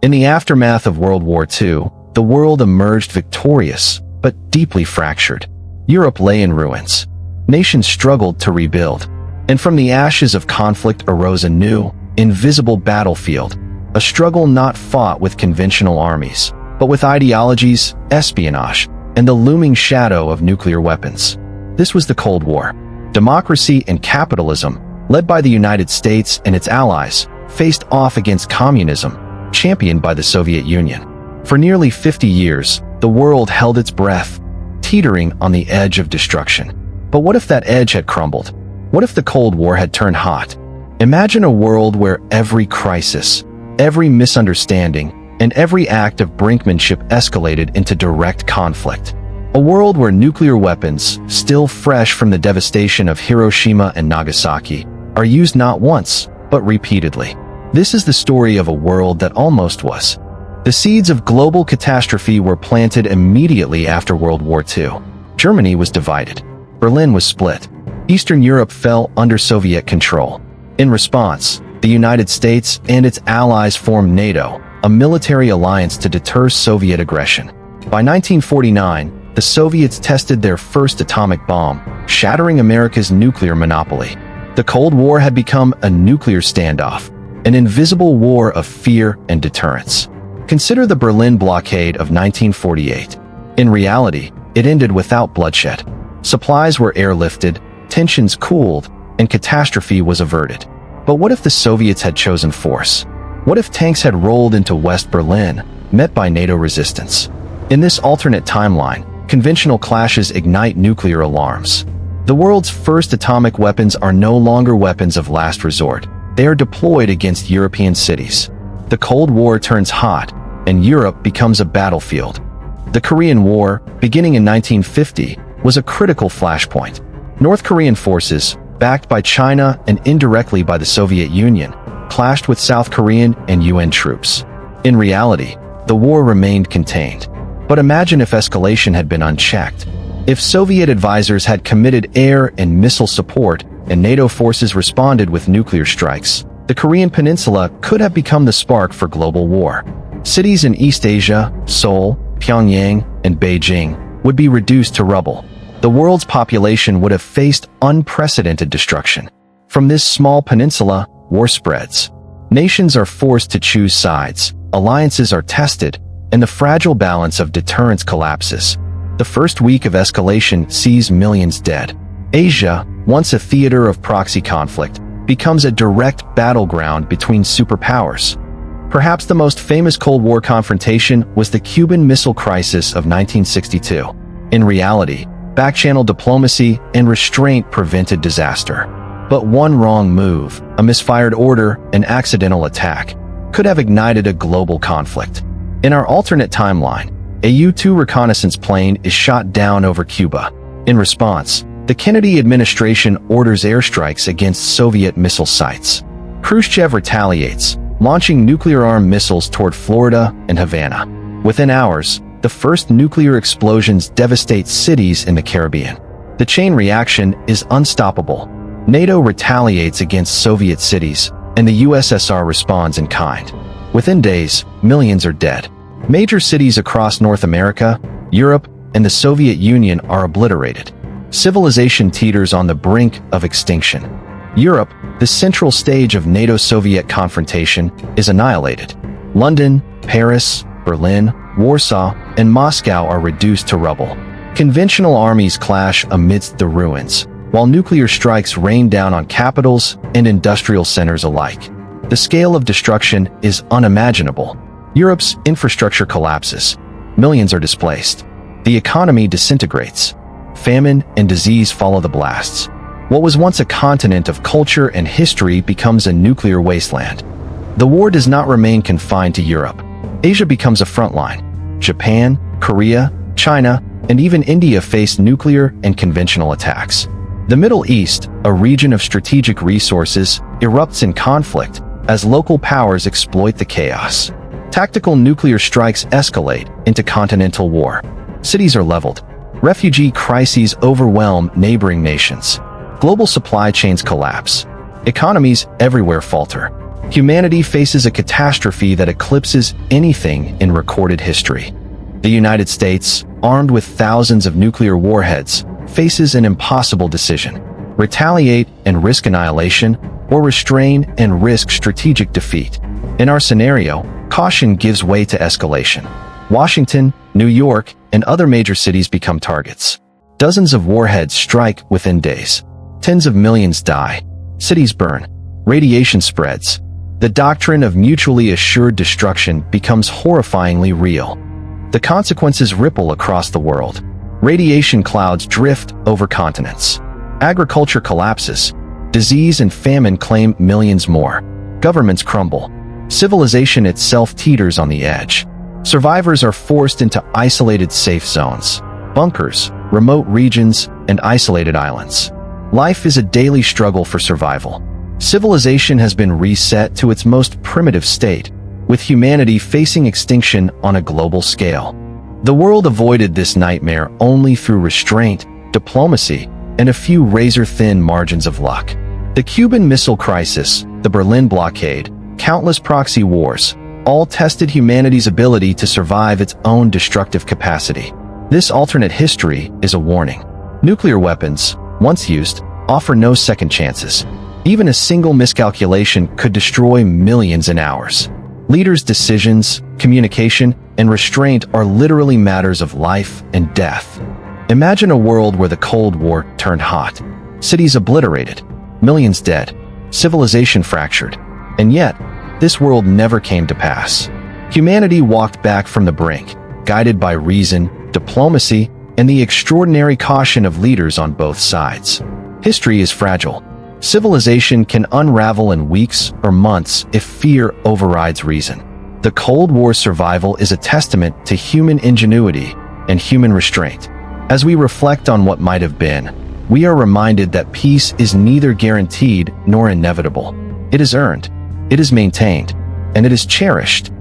In the aftermath of World War II, the world emerged victorious, but deeply fractured. Europe lay in ruins. Nations struggled to rebuild. And from the ashes of conflict arose a new, invisible battlefield, a struggle not fought with conventional armies, but with ideologies, espionage, and the looming shadow of nuclear weapons. This was the Cold War. Democracy and capitalism, led by the United States and its allies, faced off against communism, championed by the Soviet Union. For nearly 50 years, the world held its breath, teetering on the edge of destruction. But what if that edge had crumbled? What if the Cold War had turned hot? Imagine a world where every crisis, every misunderstanding, and every act of brinkmanship escalated into direct conflict. A world where nuclear weapons, still fresh from the devastation of Hiroshima and Nagasaki, are used not once, but repeatedly. This is the story of a world that almost was. The seeds of global catastrophe were planted immediately after World War II. Germany was divided. Berlin was split. Eastern Europe fell under Soviet control. In response, the United States and its allies formed NATO, a military alliance to deter Soviet aggression. By 1949, the Soviets tested their first atomic bomb, shattering America's nuclear monopoly. The Cold War had become a nuclear standoff, an invisible war of fear and deterrence. Consider the Berlin blockade of 1948. In reality, it ended without bloodshed. Supplies were airlifted, tensions cooled, and catastrophe was averted. But what if the Soviets had chosen force? What if tanks had rolled into West Berlin, met by NATO resistance? In this alternate timeline, conventional clashes ignite nuclear alarms. The world's first atomic weapons are no longer weapons of last resort. They are deployed against European cities. The Cold War turns hot, and Europe becomes a battlefield. The Korean War, beginning in 1950, was a critical flashpoint. North Korean forces, backed by China and indirectly by the Soviet Union, clashed with South Korean and UN troops. In reality, the war remained contained. But imagine if escalation had been unchecked. If Soviet advisors had committed air and missile support and NATO forces responded with nuclear strikes, the Korean Peninsula could have become the spark for global war. Cities in East Asia, Seoul, Pyongyang, and Beijing, would be reduced to rubble. The world's population would have faced unprecedented destruction. From this small peninsula, war spreads. Nations are forced to choose sides, alliances are tested, and the fragile balance of deterrence collapses. The first week of escalation sees millions dead. Asia, once a theater of proxy conflict, becomes a direct battleground between superpowers. Perhaps the most famous Cold War confrontation was the Cuban Missile Crisis of 1962. In reality, back-channel diplomacy and restraint prevented disaster. But one wrong move, a misfired order, an accidental attack, could have ignited a global conflict. In our alternate timeline, a U-2 reconnaissance plane is shot down over Cuba. In response, the Kennedy administration orders airstrikes against Soviet missile sites. Khrushchev retaliates, launching nuclear-armed missiles toward Florida and Havana. Within hours, the first nuclear explosions devastate cities in the Caribbean. The chain reaction is unstoppable. NATO retaliates against Soviet cities, and the USSR responds in kind. Within days, millions are dead. Major cities across North America, Europe, and the Soviet Union are obliterated. Civilization teeters on the brink of extinction. Europe, the central stage of NATO-Soviet confrontation, is annihilated. London, Paris, Berlin, Warsaw, and Moscow are reduced to rubble. Conventional armies clash amidst the ruins, while nuclear strikes rain down on capitals and industrial centers alike. The scale of destruction is unimaginable. Europe's infrastructure collapses. Millions are displaced. The economy disintegrates. Famine and disease follow the blasts. What was once a continent of culture and history becomes a nuclear wasteland. The war does not remain confined to Europe. Asia becomes a frontline. Japan, Korea, China, and even India face nuclear and conventional attacks. The Middle East, a region of strategic resources, erupts in conflict as local powers exploit the chaos. Tactical nuclear strikes escalate into continental war. Cities are leveled. Refugee crises overwhelm neighboring nations. Global supply chains collapse. Economies everywhere falter. humanity faces a catastrophe that eclipses anything in recorded history. The United States, armed with thousands of nuclear warheads, faces an impossible decision: retaliate and risk annihilation, or restrain and risk strategic defeat. In our scenario, caution gives way to escalation. Washington, New York, and other major cities become targets. Dozens of warheads strike within days. Tens of millions die. Cities burn. Radiation spreads. The doctrine of mutually assured destruction becomes horrifyingly real. The consequences ripple across the world. Radiation clouds drift over continents. Agriculture collapses. Disease and famine claim millions more. Governments crumble. Civilization itself teeters on the edge. Survivors are forced into isolated safe zones, bunkers, remote regions, and isolated islands. Life is a daily struggle for survival. Civilization has been reset to its most primitive state, with humanity facing extinction on a global scale. The world avoided this nightmare only through restraint, diplomacy, and a few razor-thin margins of luck. The Cuban Missile Crisis, the Berlin blockade, countless proxy wars, all tested humanity's ability to survive its own destructive capacity. This alternate history is a warning. Nuclear weapons, once used, offer no second chances. Even a single miscalculation could destroy millions in hours. Leaders' decisions, communication, and restraint are literally matters of life and death. Imagine a world where the Cold War turned hot. Cities obliterated, millions dead, civilization fractured. And yet, this world never came to pass. Humanity walked back from the brink, guided by reason, diplomacy, and the extraordinary caution of leaders on both sides. History is fragile. Civilization can unravel in weeks or months if fear overrides reason. The Cold War's survival is a testament to human ingenuity and human restraint. As we reflect on what might have been, we are reminded that peace is neither guaranteed nor inevitable. It is earned, it is maintained, and it is cherished